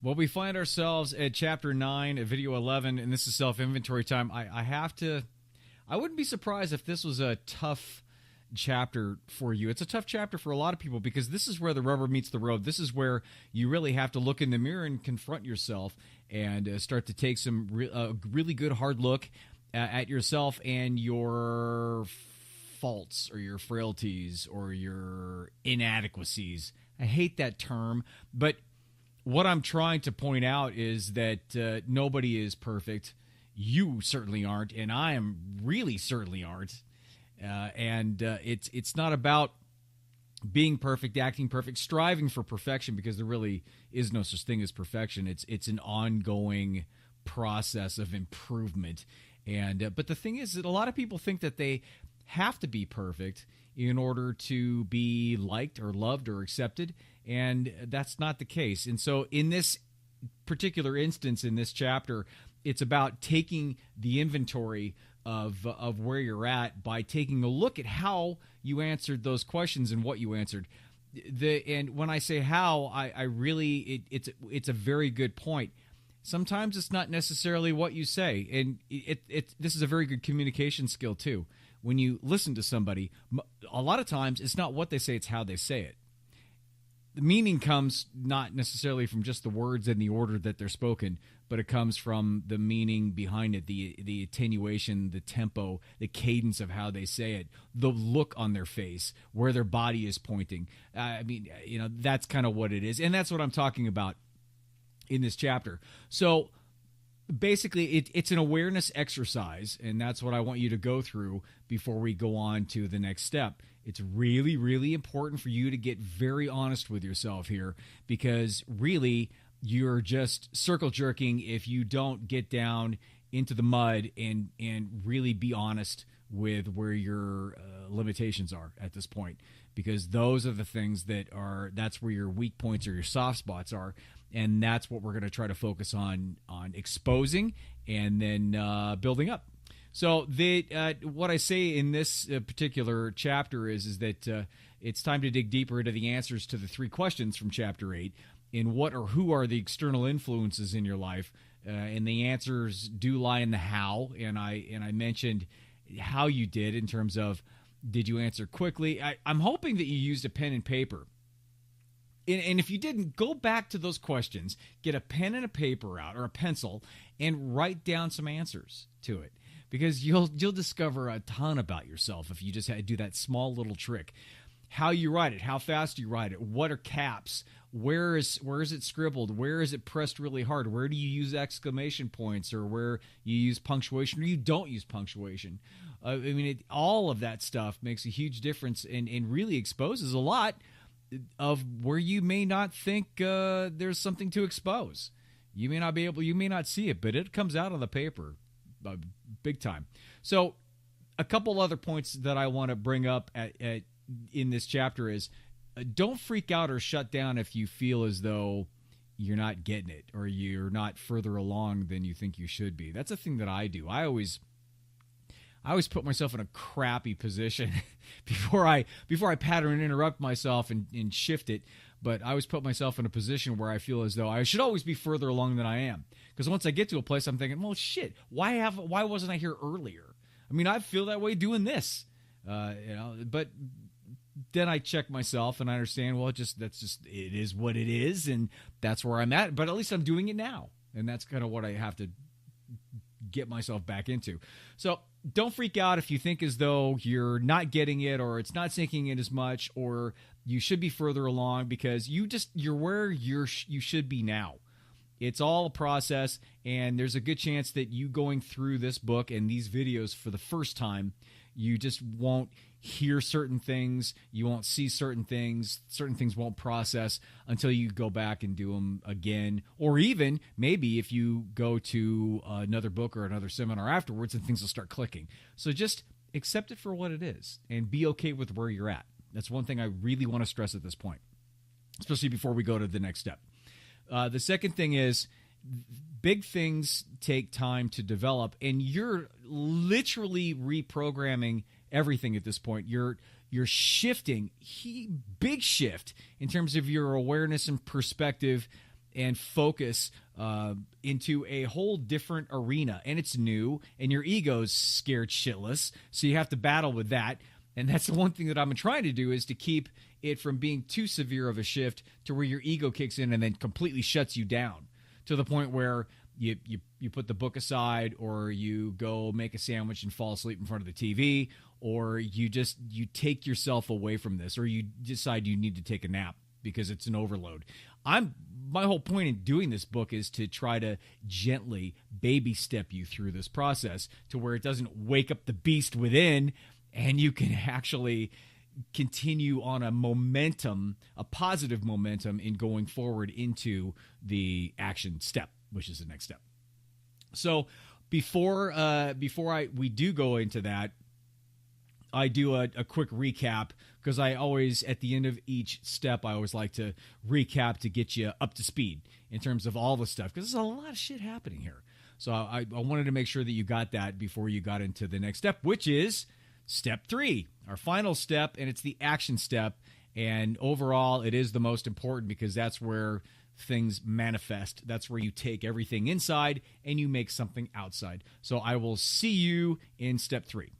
Well, we find ourselves at chapter 9, video 11, and this is self inventory time. I wouldn't be surprised if this was a tough chapter for you. It's a tough chapter for a lot of people because this is where the rubber meets the road. This is where you really have to look in the mirror and confront yourself and start to take some really good hard look at yourself and your faults or your frailties or your inadequacies. I hate that term, but what I'm trying to point out is that nobody is perfect. You certainly aren't, and I am really certainly aren't. It's not about being perfect, acting perfect, striving for perfection, because there really is no such thing as perfection. It's an ongoing process of improvement. And but the thing is that a lot of people think that they have to be perfect in order to be liked or loved or accepted, and that's not the case. And so in this particular instance in this chapter, it's about taking the inventory of where you're at by taking a look at how you answered those questions and what you answered. And when I say how, I really it's a very good point. Sometimes it's not necessarily what you say, and this is a very good communication skill too. When you listen to somebody, a lot of times it's not what they say, it's how they say it. The meaning comes not necessarily from just the words and the order that they're spoken, but it comes from the meaning behind it, the attenuation, the tempo, the cadence of how they say it, the look on their face, where their body is pointing. That's kind of what it is. And that's what I'm talking about in this chapter. So basically, it's an awareness exercise, and that's what I want you to go through before we go on to the next step. It's really, really important for you to get very honest with yourself here, because really you're just circle jerking if you don't get down into the mud and really be honest with where your limitations are at this point, because those are the things that's where your weak points or your soft spots are, and that's what we're going to try to focus on exposing and then building up. So what I say in this particular chapter is that it's time to dig deeper into the answers to the 3 questions from chapter 8 in what or who are the external influences in your life, and the answers do lie in the how. And I mentioned how you did in terms of, did you answer quickly? I'm hoping that you used a pen and paper. And if you didn't, go back to those questions, get a pen and a paper out or a pencil, and write down some answers to it. Because you'll discover a ton about yourself if you just do that small little trick. How you write it, how fast you write it, what are caps, where is it scribbled, where is it pressed really hard, where do you use exclamation points, or where you use punctuation or you don't use punctuation. All of that stuff makes a huge difference and really exposes a lot of where you may not think there's something to expose. You may not see it, but it comes out on the paper big time. So a couple other points that I want to bring up in this chapter is, don't freak out or shut down if you feel as though you're not getting it or you're not further along than you think you should be. That's a thing that I do. I always put myself in a crappy position before I pattern and interrupt myself and shift it. But I always put myself in a position where I feel as though I should always be further along than I am. Because once I get to a place, I'm thinking, well, shit, why wasn't I here earlier? I feel that way doing this, But then I check myself and I understand, well, it is what it is, and that's where I'm at. But at least I'm doing it now, and that's kind of what I have to get myself back into. So don't freak out if you think as though you're not getting it or it's not sinking in as much or you should be further along, because you're where you should be now. It's all a process, and there's a good chance that you going through this book and these videos for the first time, you just won't hear certain things, you won't see certain things won't process until you go back and do them again, or even maybe if you go to another book or another seminar afterwards and things will start clicking. So just accept it for what it is and be okay with where you're at. That's one thing I really want to stress at this point, especially before we go to the next step. The second thing is, big things take time to develop, and you're literally reprogramming everything at this point. You're shifting, big shift in terms of your awareness and perspective and focus into a whole different arena. And it's new, and your ego's scared shitless, so you have to battle with that. And that's the one thing that I'm trying to do, is to keep it from being too severe of a shift to where your ego kicks in and then completely shuts you down to the point where you put the book aside, or you go make a sandwich and fall asleep in front of the TV, or you take yourself away from this, or you decide you need to take a nap because it's an overload. My whole point in doing this book is to try to gently baby step you through this process to where it doesn't wake up the beast within, and you can actually continue on a positive momentum in going forward into the action step, which is the next step. So before we do go into that, I do a quick recap, because I always, at the end of each step, I always like to recap to get you up to speed in terms of all the stuff, because there's a lot of shit happening here. So I wanted to make sure that you got that before you got into the next step, which is step 3, our final step, and it's the action step. And overall, it is the most important, because that's where things manifest. That's where you take everything inside and you make something outside. So I will see you in step 3.